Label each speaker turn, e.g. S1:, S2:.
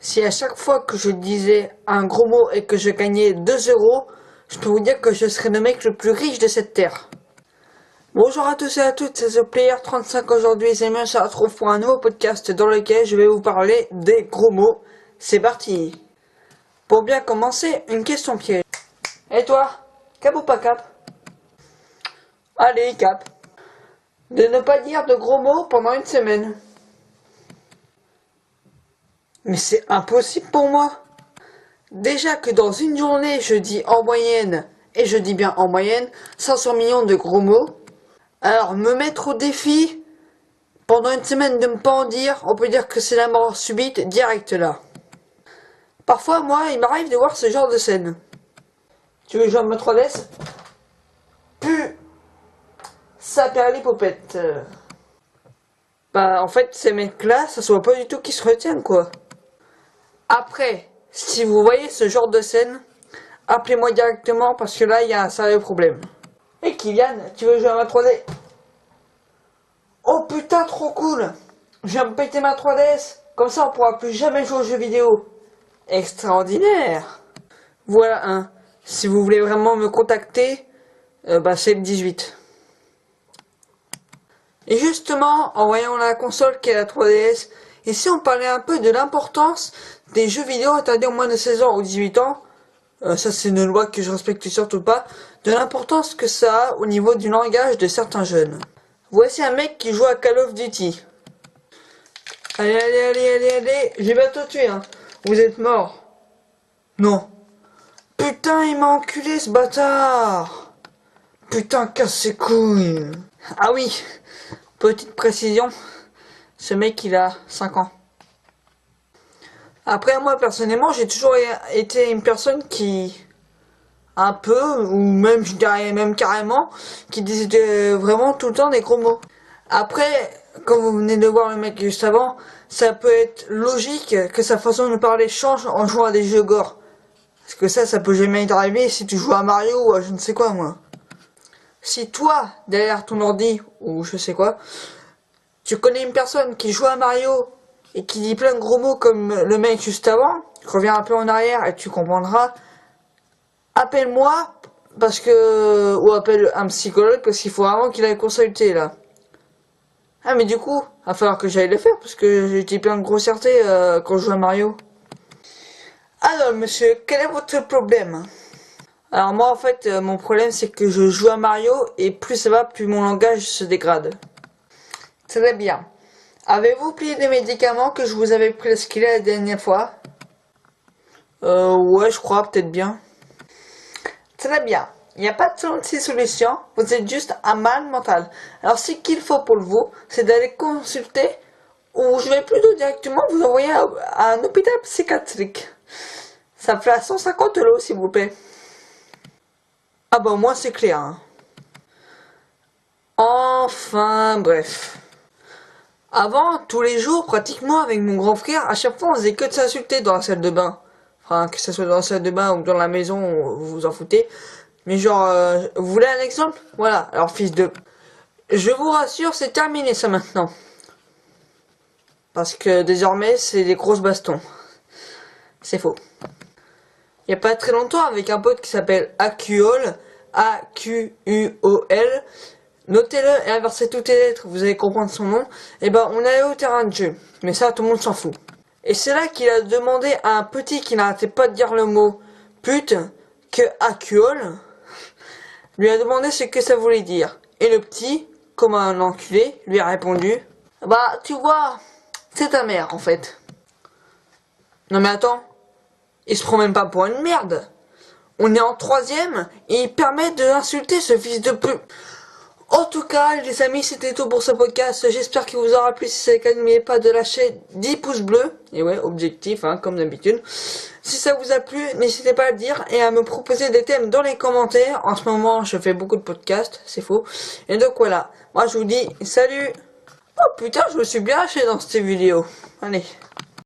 S1: Si à chaque fois que je disais un gros mot et que je gagnais 2 euros, je peux vous dire que je serais le mec le plus riche de cette terre. Bonjour à tous et à toutes, c'est ThePlayer35 aujourd'hui, et on se retrouve pour un nouveau podcast dans lequel je vais vous parler des gros mots. C'est parti. Pour bien commencer, une question piège. Et toi, cap ou pas cap? Allez, cap. De ne pas dire de gros mots pendant une semaine. Mais c'est impossible pour moi. Déjà que dans une journée, je dis en moyenne, et je dis bien en moyenne, 500 millions de gros mots. Alors, me mettre au défi, pendant une semaine de ne pas en dire, on peut dire que c'est la mort subite, direct là. Parfois, moi, il m'arrive de voir ce genre de scène. Tu veux jouer à ma 3DS? Ça perd les popettes. Bah, en fait, ces mecs-là, ça se voit pas du tout qu'ils se retiennent, quoi. Après, si vous voyez ce genre de scène, appelez-moi directement parce que là, il y a un sérieux problème. Et Kylian, tu veux jouer à ma 3D? Oh putain, trop cool! Je viens me péter ma 3DS. Comme ça, on pourra plus jamais jouer aux jeux vidéo. Extraordinaire! Voilà un. Si vous voulez vraiment me contacter, c'est le 18. Et justement, en voyant la console qu'est la 3DS, et si on parlait un peu de l'importance des jeux vidéo interdits aux moins de 16 ans ou 18 ans, ça c'est une loi que je respecte surtout pas, de l'importance que ça a au niveau du langage de certains jeunes. Voici un mec qui joue à Call of Duty. Allez, allez, allez, allez, allez, j'ai bientôt tué, hein. Vous êtes mort. Non. Putain, il m'a enculé ce bâtard. Putain, casse ses couilles. Ah oui, petite précision, ce mec il a 5 ans. Après moi personnellement j'ai toujours été une personne qui un peu, ou même je dirais même carrément, qui disait vraiment tout le temps des gros mots. Après, comme vous venez de voir le mec juste avant, ça peut être logique que sa façon de parler change en jouant à des jeux gore. Parce que ça peut jamais arriver si tu joues à Mario ou à je ne sais quoi moi. Si toi, derrière ton ordi, ou je sais quoi, tu connais une personne qui joue à Mario et qui dit plein de gros mots comme le mec juste avant, reviens un peu en arrière et tu comprendras. Appelle-moi, parce que, ou appelle un psychologue, parce qu'il faut vraiment qu'il aille consulter là. Ah mais du coup, il va falloir que j'aille le faire, parce que j'ai dit plein de grossièretés quand je joue à Mario. Alors monsieur, quel est votre problème? Alors moi en fait mon problème c'est que je joue à Mario et plus ça va plus mon langage se dégrade. Très bien. Avez-vous pris des médicaments que je vous avais prescrits la dernière fois? Ouais je crois peut-être bien. Très bien. Il n'y a pas de solution, vous êtes juste un mal mental. Alors ce qu'il faut pour vous, c'est d'aller consulter ou je vais plutôt directement vous envoyer à un hôpital psychiatrique. Ça me fait 150 € s'il vous plaît. Ah bah moi c'est clair. Hein. Enfin bref. Avant, tous les jours, pratiquement avec mon grand frère, à chaque fois on faisait que de s'insulter dans la salle de bain. Enfin, que ce soit dans la salle de bain ou dans la maison, vous vous en foutez. Mais genre, vous voulez un exemple? Voilà, alors fils de... Je vous rassure, c'est terminé ça maintenant. Parce que désormais, c'est des grosses bastons. C'est faux. Il n'y a pas très longtemps, avec un pote qui s'appelle Aquol, A-Q-U-O-L, notez-le et inversez toutes les lettres, vous allez comprendre son nom. Et ben, on allait au terrain de jeu. Mais ça, tout le monde s'en fout. Et c'est là qu'il a demandé à un petit qui n'arrêtait pas de dire le mot pute que Aquol lui a demandé ce que ça voulait dire. Et le petit, comme un enculé, lui a répondu bah, tu vois, c'est ta mère en fait. Non mais attends, il se prend même pas pour une merde. On est en 3ème et il permet de insulter ce fils de pute. En tout cas, les amis, c'était tout pour ce podcast. J'espère qu'il vous aura plu. Si c'est le cas, n'oubliez pas de lâcher 10 pouces bleus. Et ouais, objectif, hein, comme d'habitude. Si ça vous a plu, n'hésitez pas à le dire et à me proposer des thèmes dans les commentaires. En ce moment, je fais beaucoup de podcasts, c'est faux. Et donc voilà, moi je vous dis salut. Oh putain, je me suis bien lâché dans cette vidéo. Allez.